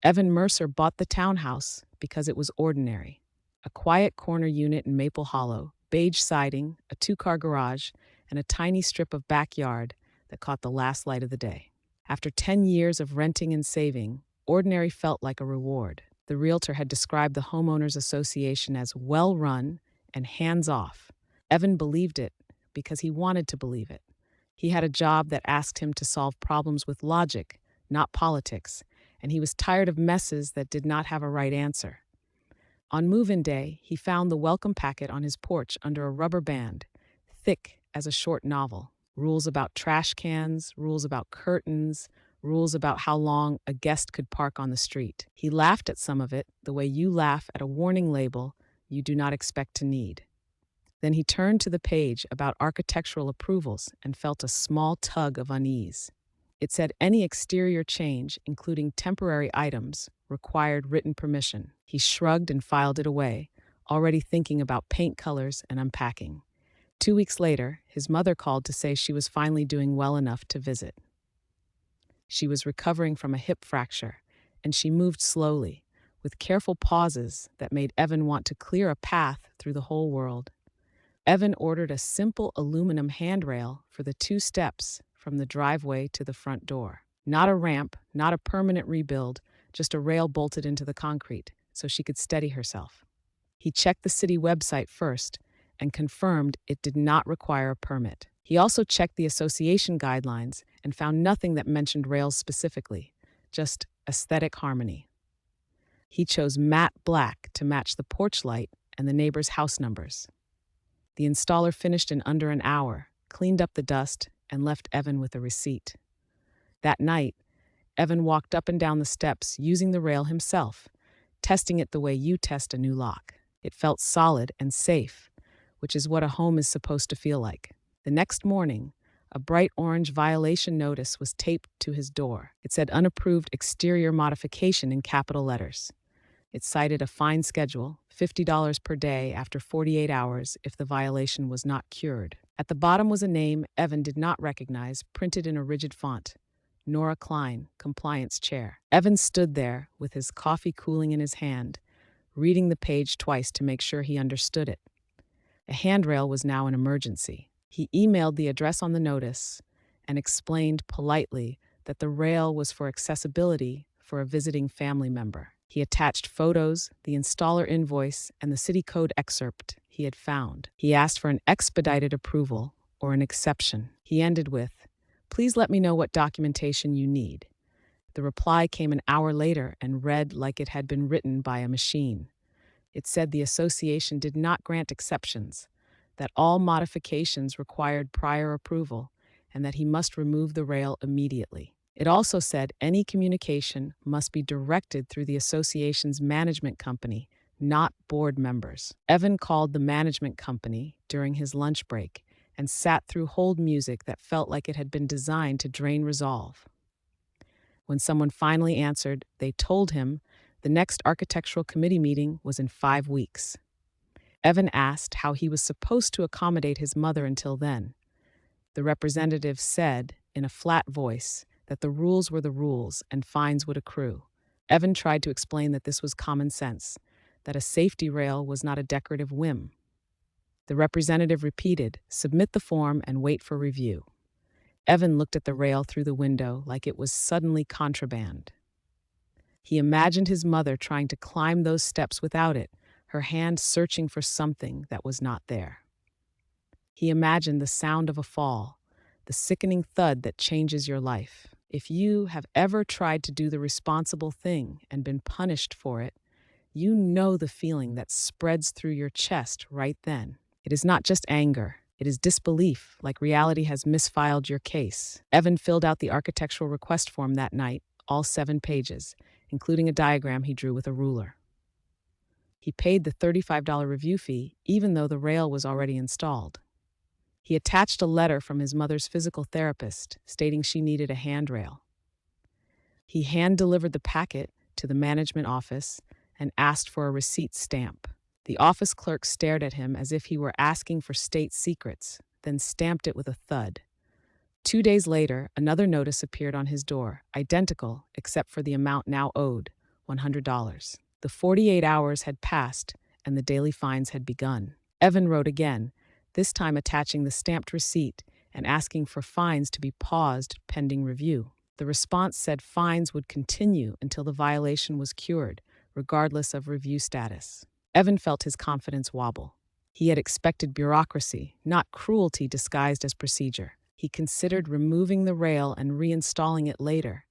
Evan Mercer bought the townhouse because it was ordinary. A quiet corner unit in Maple Hollow, beige siding, a two-car garage, and a tiny strip of backyard that caught the last light of the day. After 10 years of renting and saving, ordinary felt like a reward. The realtor had described the homeowners association as well-run and hands-off. Evan believed it because he wanted to believe it. He had a job that asked him to solve problems with logic, not politics, and he was tired of messes that did not have a right answer. On move-in day, he found the welcome packet on his porch under a rubber band, thick as a short novel. Rules about trash cans, rules about curtains, rules about how long a guest could park on the street. He laughed at some of it the way you laugh at a warning label you do not expect to need. Then he turned to the page about architectural approvals and felt a small tug of unease. It said any exterior change, including temporary items, required written permission. He shrugged and filed it away, already thinking about paint colors and unpacking. 2 weeks later, his mother called to say she was finally doing well enough to visit. She was recovering from a hip fracture, and she moved slowly, with careful pauses that made Evan want to clear a path through the whole world. Evan ordered a simple aluminum handrail for the 2 steps from the driveway to the front door. Not a ramp, not a permanent rebuild, just a rail bolted into the concrete so she could steady herself. He checked the city website first and confirmed it did not require a permit. He also checked the association guidelines and found nothing that mentioned rails specifically, just aesthetic harmony. He chose matte black to match the porch light and the neighbors' house numbers. The installer finished in under an hour, cleaned up the dust, and left Evan with a receipt. That night, Evan walked up and down the steps using the rail himself, testing it the way you test a new lock. It felt solid and safe, which is what a home is supposed to feel like. The next morning, a bright orange violation notice was taped to his door. It said unapproved exterior modification in capital letters. It cited a fine schedule, $50 per day after 48 hours if the violation was not cured. At the bottom was a name Evan did not recognize, printed in a rigid font. Nora Klein, compliance chair. Evan stood there with his coffee cooling in his hand, reading the page twice to make sure he understood it. A handrail was now an emergency. He emailed the address on the notice and explained politely that the rail was for accessibility for a visiting family member. He attached photos, the installer invoice, and the city code excerpt he had found. He asked for an expedited approval or an exception. He ended with, "Please let me know what documentation you need." The reply came an hour later and read like it had been written by a machine. It said the association did not grant exceptions, that all modifications required prior approval, and that he must remove the rail immediately. It also said any communication must be directed through the association's management company, not board members. Evan called the management company during his lunch break and sat through hold music that felt like it had been designed to drain resolve. When someone finally answered, they told him the next architectural committee meeting was in 5 weeks. Evan asked how he was supposed to accommodate his mother until then. The representative said, in a flat voice, that the rules were the rules and fines would accrue. Evan tried to explain that this was common sense, that a safety rail was not a decorative whim. The representative repeated, "Submit the form and wait for review." Evan looked at the rail through the window like it was suddenly contraband. He imagined his mother trying to climb those steps without it, her hand searching for something that was not there. He imagined the sound of a fall, the sickening thud that changes your life. If you have ever tried to do the responsible thing and been punished for it, you know the feeling that spreads through your chest right then. It is not just anger. It is disbelief, like reality has misfiled your case. Evan filled out the architectural request form that night, all 7 pages, including a diagram he drew with a ruler. He paid the $35 review fee, even though the rail was already installed. He attached a letter from his mother's physical therapist stating she needed a handrail. He hand-delivered the packet to the management office and asked for a receipt stamp. The office clerk stared at him as if he were asking for state secrets, then stamped it with a thud. 2 days later, another notice appeared on his door, identical except for the amount now owed, $100. The 48 hours had passed, and the daily fines had begun. Evan wrote again, this time attaching the stamped receipt and asking for fines to be paused pending review. The response said fines would continue until the violation was cured, regardless of review status. Evan felt his confidence wobble. He had expected bureaucracy, not cruelty disguised as procedure. He considered removing the rail and reinstalling it later,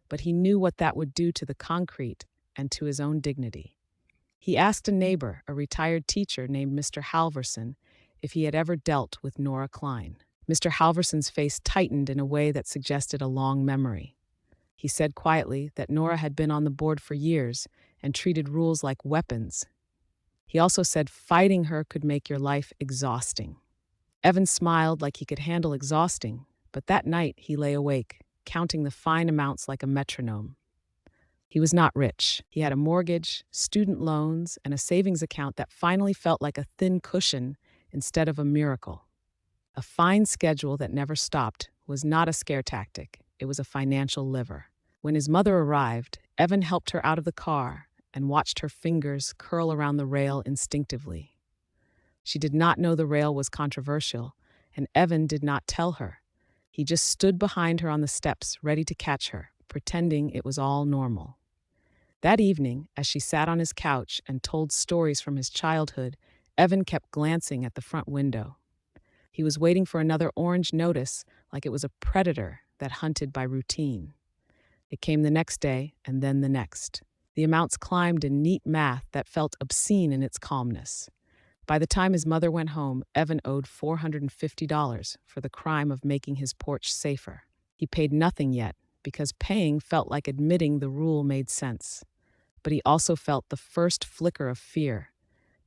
but he knew what that would do to the concrete and to his own dignity. He asked a neighbor, a retired teacher named Mr. Halverson, if he had ever dealt with Nora Klein. Mr. Halverson's face tightened in a way that suggested a long memory. He said quietly that Nora had been on the board for years and treated rules like weapons. He also said fighting her could make your life exhausting. Evan smiled like he could handle exhausting, but that night he lay awake, counting the fine amounts like a metronome. He was not rich. He had a mortgage, student loans, and a savings account that finally felt like a thin cushion instead of a miracle. A fine schedule that never stopped was not a scare tactic. It was a financial lever. When his mother arrived, Evan helped her out of the car and watched her fingers curl around the rail instinctively. She did not know the rail was controversial, and Evan did not tell her. He just stood behind her on the steps, ready to catch her, pretending it was all normal. That evening, as she sat on his couch and told stories from his childhood, Evan kept glancing at the front window. He was waiting for another orange notice, like it was a predator that hunted by routine. It came the next day, and then the next. The amounts climbed in neat math that felt obscene in its calmness. By the time his mother went home, Evan owed $450 for the crime of making his porch safer. He paid nothing yet, because paying felt like admitting the rule made sense. But he also felt the first flicker of fear,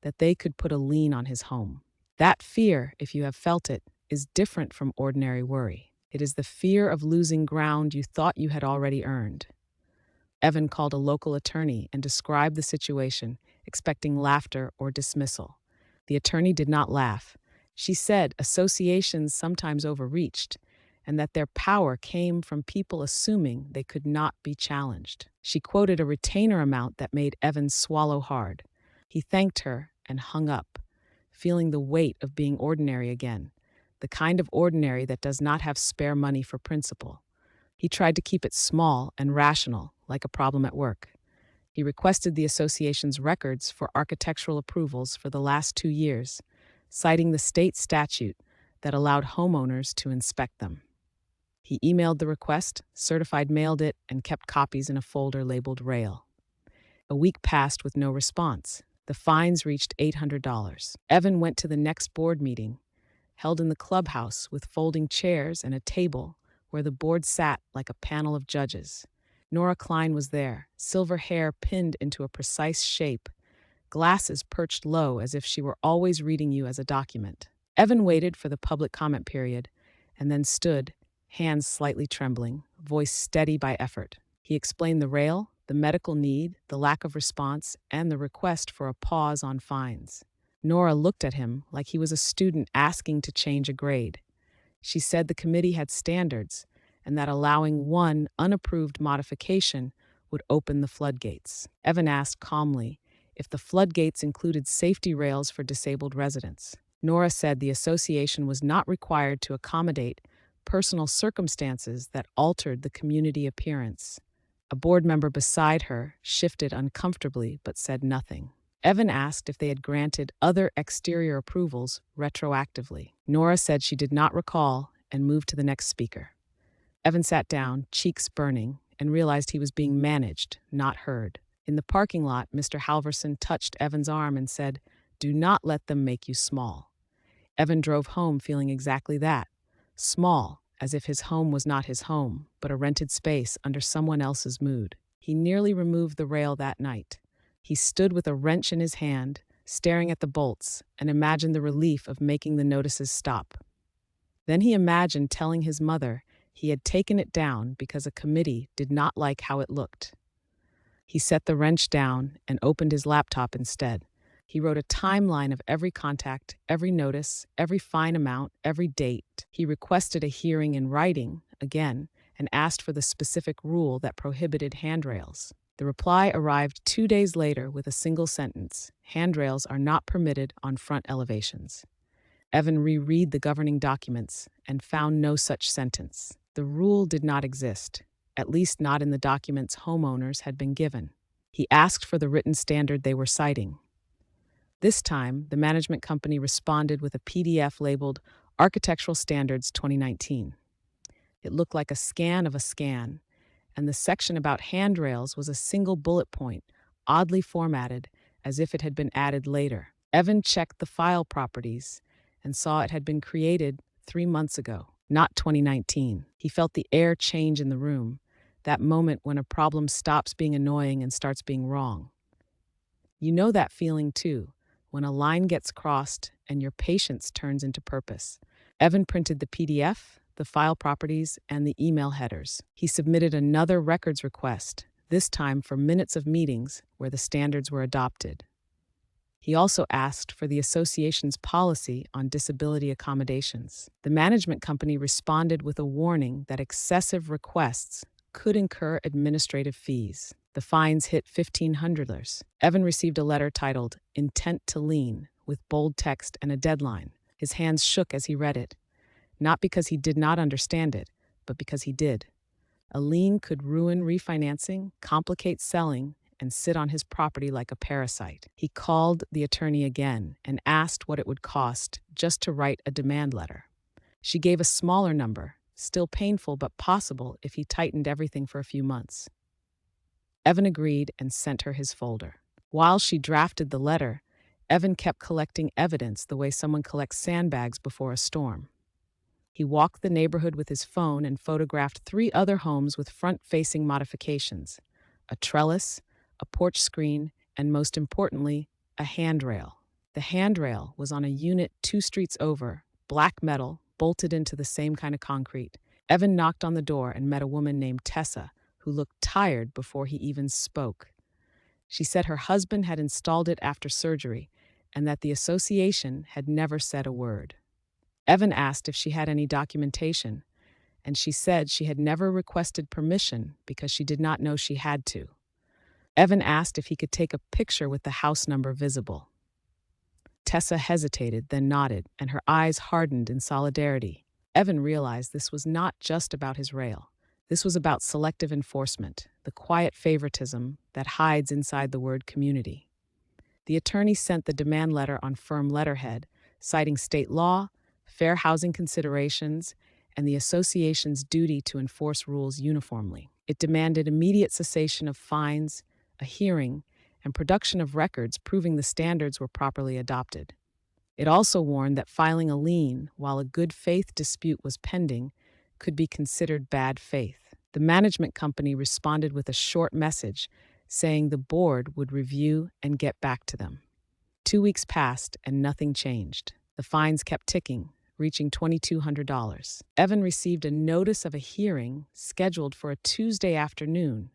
that they could put a lien on his home. That fear, if you have felt it, is different from ordinary worry. It is the fear of losing ground you thought you had already earned. Evan called a local attorney and described the situation, expecting laughter or dismissal. The attorney did not laugh. She said associations sometimes overreached, and that their power came from people assuming they could not be challenged. She quoted a retainer amount that made Evan swallow hard. He thanked her and hung up, feeling the weight of being ordinary again, the kind of ordinary that does not have spare money for principle. He tried to keep it small and rational, like a problem at work. He requested the association's records for architectural approvals for the last 2 years, citing the state statute that allowed homeowners to inspect them. He emailed the request, certified mailed it, and kept copies in a folder labeled Rail. A week passed with no response. The fines reached $800. Evan went to the next board meeting, held in the clubhouse with folding chairs and a table where the board sat like a panel of judges. Nora Klein was there, silver hair pinned into a precise shape, glasses perched low as if she were always reading you as a document. Evan waited for the public comment period and then stood, hands slightly trembling, voice steady by effort. He explained the rail, the medical need, the lack of response, and the request for a pause on fines. Nora looked at him like he was a student asking to change a grade. She said the committee had standards and that allowing one unapproved modification would open the floodgates. Evan asked calmly if the floodgates included safety rails for disabled residents. Nora said the association was not required to accommodate personal circumstances that altered the community appearance. A board member beside her shifted uncomfortably but said nothing. Evan asked if they had granted other exterior approvals retroactively. Nora said she did not recall and moved to the next speaker. Evan sat down, cheeks burning, and realized he was being managed, not heard. In the parking lot, Mr. Halverson touched Evan's arm and said, "Do not let them make you small." Evan drove home feeling exactly that, small, as if his home was not his home, but a rented space under someone else's mood. He nearly removed the rail that night. He stood with a wrench in his hand, staring at the bolts, and imagined the relief of making the notices stop. Then he imagined telling his mother he had taken it down because a committee did not like how it looked. He set the wrench down and opened his laptop instead. He wrote a timeline of every contact, every notice, every fine amount, every date. He requested a hearing in writing, again, and asked for the specific rule that prohibited handrails. The reply arrived 2 days later with a single sentence: handrails are not permitted on front elevations. Evan reread the governing documents and found no such sentence. The rule did not exist, at least not in the documents homeowners had been given. He asked for the written standard they were citing. This time, the management company responded with a PDF labeled Architectural Standards 2019. It looked like a scan of a scan, and the section about handrails was a single bullet point, oddly formatted, as if it had been added later. Evan checked the file properties and saw it had been created 3 months ago, not 2019. He felt the air change in the room, that moment when a problem stops being annoying and starts being wrong. You know that feeling too, when a line gets crossed and your patience turns into purpose. Evan printed the PDF, the file properties, and the email headers. He submitted another records request, this time for minutes of meetings where the standards were adopted. He also asked for the association's policy on disability accommodations. The management company responded with a warning that excessive requests could incur administrative fees. The fines hit $1,500. Evan received a letter titled Intent to Lien with bold text and a deadline. His hands shook as he read it, not because he did not understand it, but because he did. A lien could ruin refinancing, complicate selling, and sit on his property like a parasite. He called the attorney again and asked what it would cost just to write a demand letter. She gave a smaller number, still painful but possible if he tightened everything for a few months. Evan agreed and sent her his folder. While she drafted the letter, Evan kept collecting evidence the way someone collects sandbags before a storm. He walked the neighborhood with his phone and photographed 3 other homes with front-facing modifications: a trellis, a porch screen, and most importantly, a handrail. The handrail was on a unit 2 streets over, black metal, bolted into the same kind of concrete. Evan knocked on the door and met a woman named Tessa, who looked tired before he even spoke. She said her husband had installed it after surgery and that the association had never said a word. Evan asked if she had any documentation, and she said she had never requested permission because she did not know she had to. Evan asked if he could take a picture with the house number visible. Tessa hesitated, then nodded, and her eyes hardened in solidarity. Evan realized this was not just about his rail. This was about selective enforcement, the quiet favoritism that hides inside the word community. The attorney sent the demand letter on firm letterhead, citing state law, fair housing considerations, and the association's duty to enforce rules uniformly. It demanded immediate cessation of fines, a hearing, and production of records proving the standards were properly adopted. It also warned that filing a lien while a good faith dispute was pending could be considered bad faith. The management company responded with a short message saying the board would review and get back to them. 2 weeks passed and nothing changed. The fines kept ticking, reaching $2,200. Evan received a notice of a hearing scheduled for a Tuesday afternoon,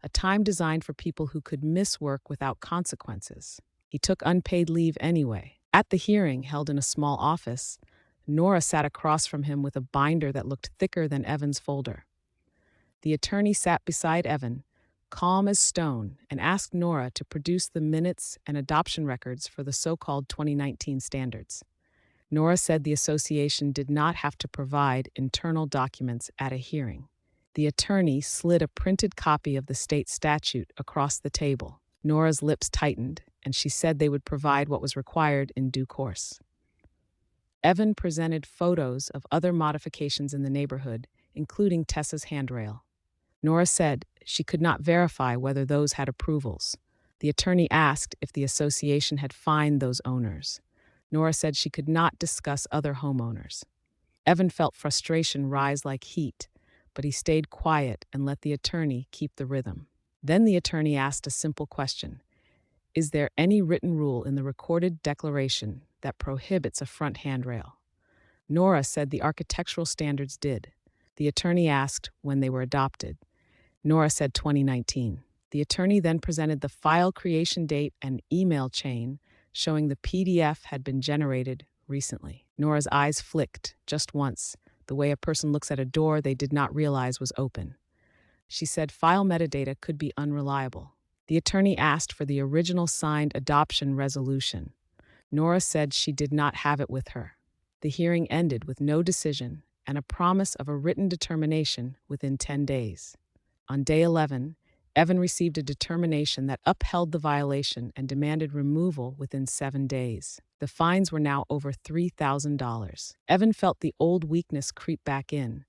a time designed for people who could miss work without consequences. He took unpaid leave anyway. At the hearing, held in a small office, Nora sat across from him with a binder that looked thicker than Evan's folder. The attorney sat beside Evan, calm as stone, and asked Nora to produce the minutes and adoption records for the so-called 2019 standards. Nora said the association did not have to provide internal documents at a hearing. The attorney slid a printed copy of the state statute across the table. Nora's lips tightened, and she said they would provide what was required in due course. Evan presented photos of other modifications in the neighborhood, including Tessa's handrail. Nora said she could not verify whether those had approvals. The attorney asked if the association had fined those owners. Nora said she could not discuss other homeowners. Evan felt frustration rise like heat, but he stayed quiet and let the attorney keep the rhythm. Then the attorney asked a simple question: is there any written rule in the recorded declaration that prohibits a front handrail? Nora said the architectural standards did. The attorney asked when they were adopted. Nora said 2019. The attorney then presented the file creation date and email chain showing the PDF had been generated recently. Nora's eyes flicked just once, the way a person looks at a door they did not realize was open. She said file metadata could be unreliable. The attorney asked for the original signed adoption resolution. Nora said she did not have it with her. The hearing ended with no decision and a promise of a written determination within 10 days. On day 11, Evan received a determination that upheld the violation and demanded removal within 7 days. The fines were now over $3,000. Evan felt the old weakness creep back in,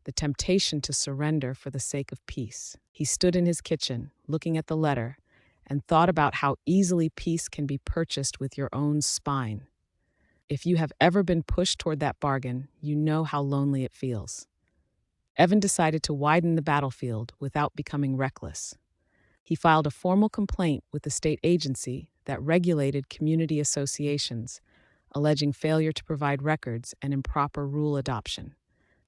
the temptation to surrender for the sake of peace. He stood in his kitchen, looking at the letter, and thought about how easily peace can be purchased with your own spine. If you have ever been pushed toward that bargain, you know how lonely it feels. Evan decided to widen the battlefield without becoming reckless. He filed a formal complaint with the state agency that regulated community associations, alleging failure to provide records and improper rule adoption.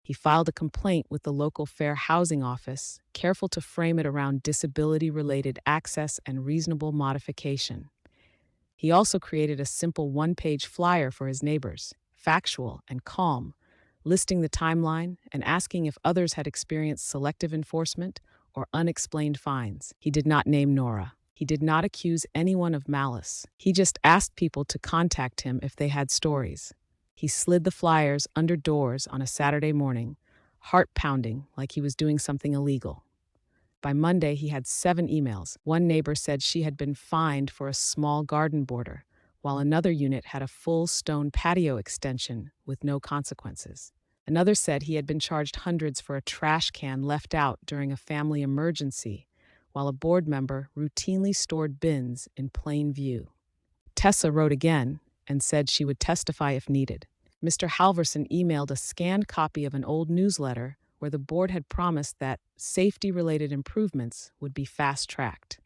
He filed a complaint with the local fair housing office, careful to frame it around disability-related access and reasonable modification. He also created a simple one-page flyer for his neighbors, factual and calm, listing the timeline and asking if others had experienced selective enforcement or unexplained fines. He did not name Nora. He did not accuse anyone of malice. He just asked people to contact him if they had stories. He slid the flyers under doors on a Saturday morning, heart pounding like he was doing something illegal. By Monday, he had 7 emails. One neighbor said she had been fined for a small garden border, while another unit had a full stone patio extension with no consequences. Another said he had been charged hundreds for a trash can left out during a family emergency, while a board member routinely stored bins in plain view. Tessa wrote again and said she would testify if needed. Mr. Halverson emailed a scanned copy of an old newsletter where the board had promised that safety-related improvements would be fast-tracked.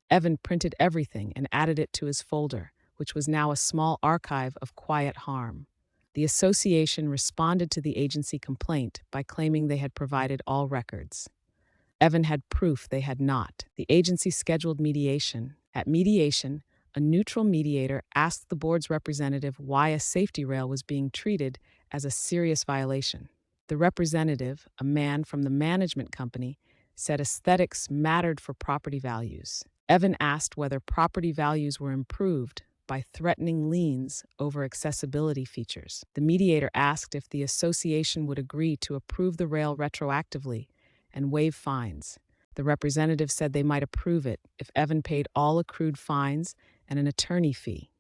Evan printed everything and added it to his folder, which was now a small archive of quiet harm. The association responded to the agency complaint by claiming they had provided all records. Evan had proof they had not. The agency scheduled mediation. At mediation, a neutral mediator asked the board's representative why a safety rail was being treated as a serious violation. The representative, a man from the management company, said aesthetics mattered for property values. Evan asked whether property values were improved by threatening liens over accessibility features. The mediator asked if the association would agree to approve the rail retroactively and waive fines. The representative said they might approve it if Evan paid all accrued fines and an attorney fee.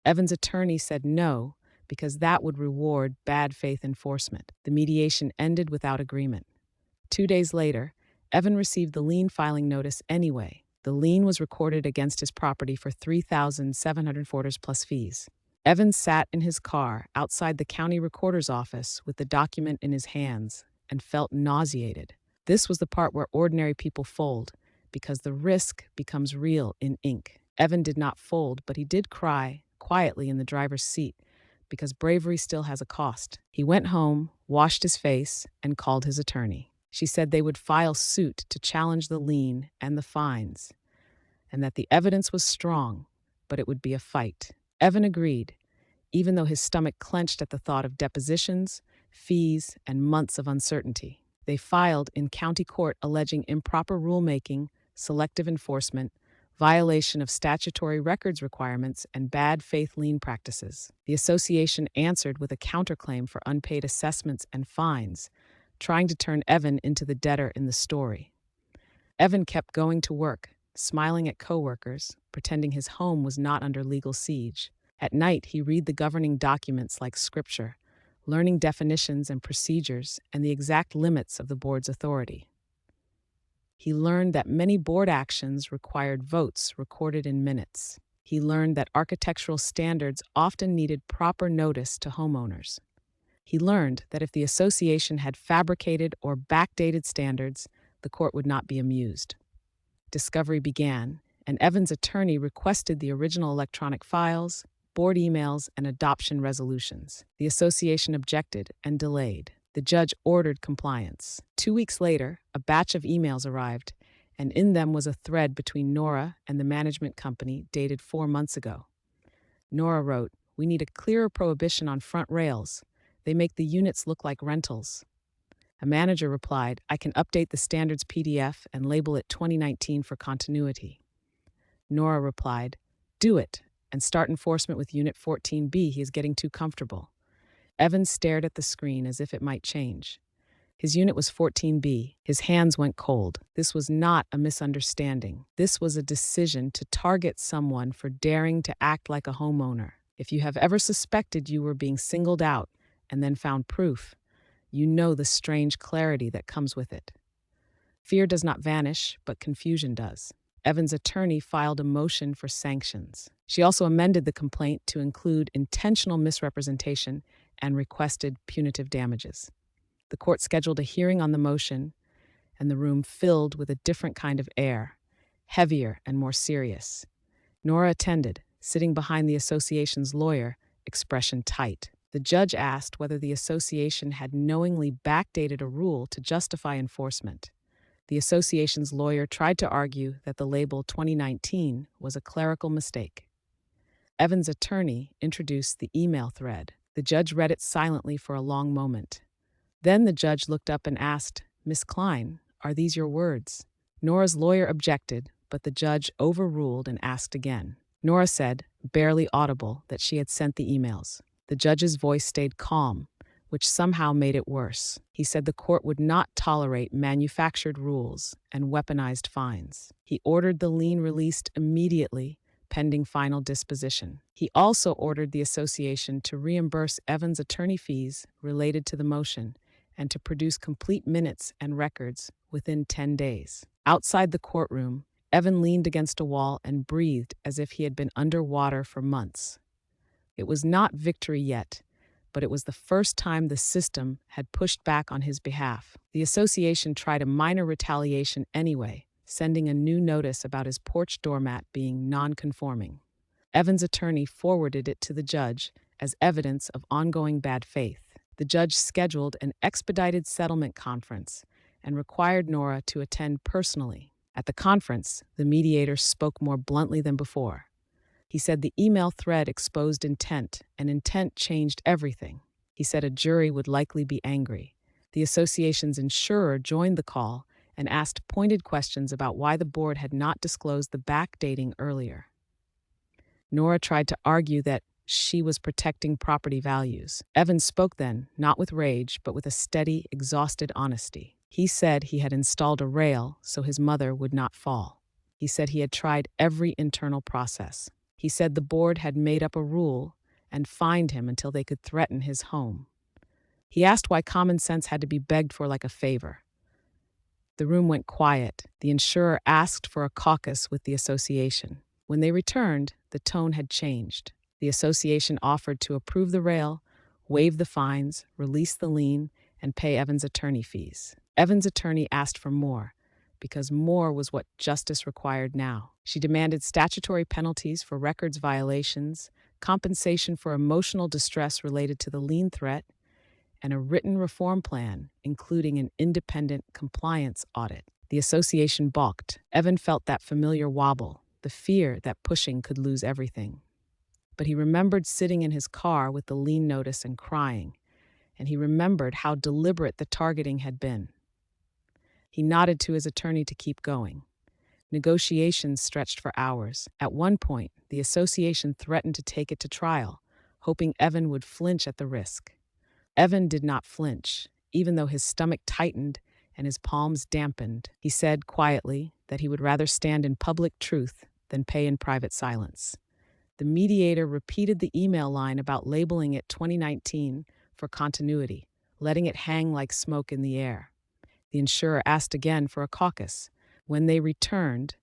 Evan's attorney said no, because that would reward bad faith enforcement. The mediation ended without agreement. 2 days later, Evan received the lien filing notice anyway. The lien was recorded against his property for $3,700 plus fees. Evan sat in his car outside the county recorder's office with the document in his hands and felt nauseated. This was the part where ordinary people fold, because the risk becomes real in ink. Evan did not fold, but he did cry quietly in the driver's seat, because bravery still has a cost. He went home, washed his face, and called his attorney. She said they would file suit to challenge the lien and the fines, and that the evidence was strong, but it would be a fight. Evan agreed, even though his stomach clenched at the thought of depositions, fees, and months of uncertainty. They filed in county court alleging improper rulemaking, selective enforcement, violation of statutory records requirements, and bad faith lien practices. The association answered with a counterclaim for unpaid assessments and fines, trying to turn Evan into the debtor in the story. Evan kept going to work, smiling at coworkers, pretending his home was not under legal siege. At night, he read the governing documents like scripture, learning definitions and procedures and the exact limits of the board's authority. He learned that many board actions required votes recorded in minutes. He learned that architectural standards often needed proper notice to homeowners. He learned that if the association had fabricated or backdated standards, the court would not be amused. Discovery began, and Evan's attorney requested the original electronic files, board emails, and adoption resolutions. The association objected and delayed. The judge ordered compliance. 2 weeks later, a batch of emails arrived, and in them was a thread between Nora and the management company dated 4 months ago. Nora wrote, "We need a clearer prohibition on front rails. They make the units look like rentals." A manager replied, "I can update the standards PDF and label it 2019 for continuity." Nora replied, "Do it, and start enforcement with Unit 14B. He is getting too comfortable." Evans stared at the screen as if it might change. His unit was 14B. His hands went cold. This was not a misunderstanding. This was a decision to target someone for daring to act like a homeowner. If you have ever suspected you were being singled out and then found proof, you know the strange clarity that comes with it. Fear does not vanish, but confusion does. Evan's attorney filed a motion for sanctions. She also amended the complaint to include intentional misrepresentation and requested punitive damages. The court scheduled a hearing on the motion, and the room filled with a different kind of air, heavier and more serious. Nora attended, sitting behind the association's lawyer, expression tight. The judge asked whether the association had knowingly backdated a rule to justify enforcement. The association's lawyer tried to argue that the label 2019 was a clerical mistake. Evan's attorney introduced the email thread. The judge read it silently for a long moment. Then the judge looked up and asked, "Miss Klein, are these your words?" Nora's lawyer objected, but the judge overruled and asked again. Nora said, barely audible, that she had sent the emails. The judge's voice stayed calm, which somehow made it worse. He said the court would not tolerate manufactured rules and weaponized fines. He ordered the lien released immediately, pending final disposition. He also ordered the association to reimburse Evans' attorney fees related to the motion and to produce complete minutes and records within 10 days. Outside the courtroom, Evan leaned against a wall and breathed as if he had been underwater for months. It was not victory yet, but it was the first time the system had pushed back on his behalf. The association tried a minor retaliation anyway, sending a new notice about his porch doormat being non-conforming. Evan's attorney forwarded it to the judge as evidence of ongoing bad faith. The judge scheduled an expedited settlement conference and required Nora to attend personally. At the conference, the mediator spoke more bluntly than before. He said the email thread exposed intent, and intent changed everything. He said a jury would likely be angry. The association's insurer joined the call and asked pointed questions about why the board had not disclosed the backdating earlier. Nora tried to argue that she was protecting property values. Evans spoke then, not with rage, but with a steady, exhausted honesty. He said he had installed a rail so his mother would not fall. He said he had tried every internal process. He said the board had made up a rule and fined him until they could threaten his home. He asked why common sense had to be begged for like a favor. The room went quiet. The insurer asked for a caucus with the association. When they returned, the tone had changed. The association offered to approve the rail, waive the fines, release the lien, and pay Evans' attorney fees. Evans' attorney asked for more, because more was what justice required now. She demanded statutory penalties for records violations, compensation for emotional distress related to the lien threat, and a written reform plan, including an independent compliance audit. The association balked. Evan felt that familiar wobble, the fear that pushing could lose everything. But he remembered sitting in his car with the lien notice and crying, and he remembered how deliberate the targeting had been. He nodded to his attorney to keep going. Negotiations stretched for hours. At one point, the association threatened to take it to trial, hoping Evan would flinch at the risk. Evan did not flinch, even though his stomach tightened and his palms dampened. He said quietly that he would rather stand in public truth than pay in private silence. The mediator repeated the email line about labeling it 2019 for continuity, letting it hang like smoke in the air. The insurer asked again for a caucus. When they returned,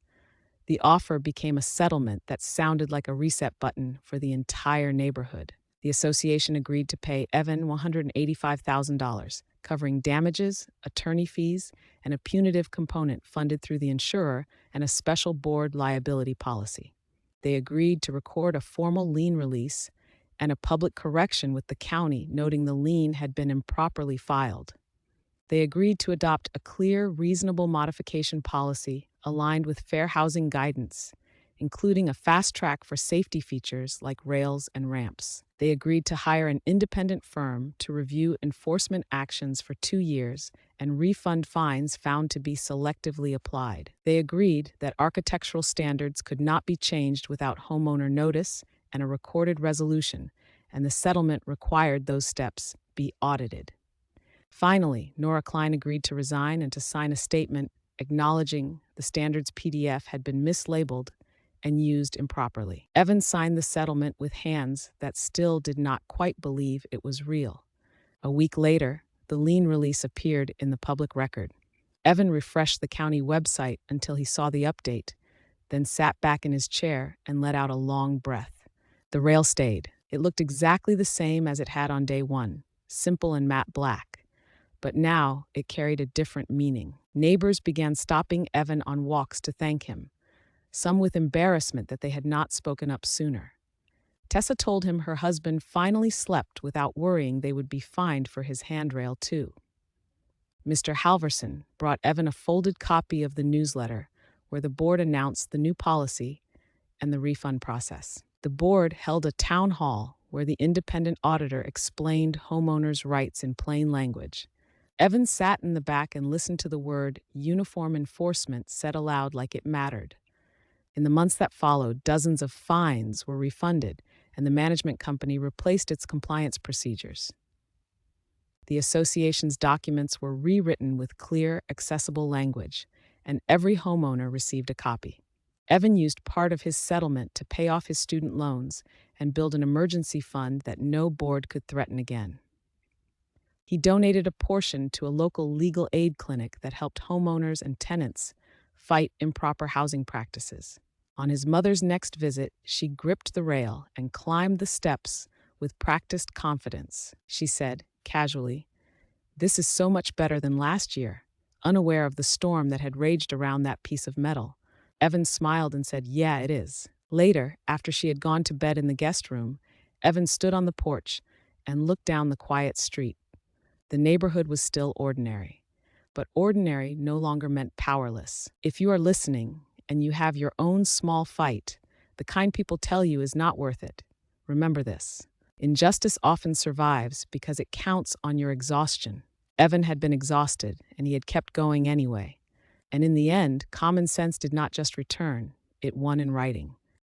the offer became a settlement that sounded like a reset button for the entire neighborhood. The association agreed to pay Evan $185,000, covering damages, attorney fees, and a punitive component funded through the insurer and a special board liability policy. They agreed to record a formal lien release and a public correction with the county, noting the lien had been improperly filed. They agreed to adopt a clear, reasonable modification policy aligned with fair housing guidance, including a fast track for safety features like rails and ramps. They agreed to hire an independent firm to review enforcement actions for 2 years and refund fines found to be selectively applied. They agreed that architectural standards could not be changed without homeowner notice and a recorded resolution, and the settlement required those steps be audited. Finally, Nora Klein agreed to resign and to sign a statement acknowledging the standards PDF had been mislabeled and used improperly. Evan signed the settlement with hands that still did not quite believe it was real. A week later, the lien release appeared in the public record. Evan refreshed the county website until he saw the update, then sat back in his chair and let out a long breath. The rail stayed. It looked exactly the same as it had on day one, simple and matte black. But now it carried a different meaning. Neighbors began stopping Evan on walks to thank him, some with embarrassment that they had not spoken up sooner. Tessa told him her husband finally slept without worrying they would be fined for his handrail too. Mr. Halverson brought Evan a folded copy of the newsletter where the board announced the new policy and the refund process. The board held a town hall where the independent auditor explained homeowners' rights in plain language. Evan sat in the back and listened to the word uniform enforcement said aloud like it mattered. In the months that followed, dozens of fines were refunded, and the management company replaced its compliance procedures. The association's documents were rewritten with clear, accessible language, and every homeowner received a copy. Evan used part of his settlement to pay off his student loans and build an emergency fund that no board could threaten again. He donated a portion to a local legal aid clinic that helped homeowners and tenants fight improper housing practices. On his mother's next visit, she gripped the rail and climbed the steps with practiced confidence. She said, casually, "This is so much better than last year," unaware of the storm that had raged around that piece of metal. Evan smiled and said, "Yeah, it is." Later, after she had gone to bed in the guest room, Evan stood on the porch and looked down the quiet street. The neighborhood was still ordinary, but ordinary no longer meant powerless. If you are listening and you have your own small fight, the kind people tell you is not worth it, remember this. Injustice often survives because it counts on your exhaustion. Evan had been exhausted, and he had kept going anyway. And in the end, common sense did not just return, it won in writing.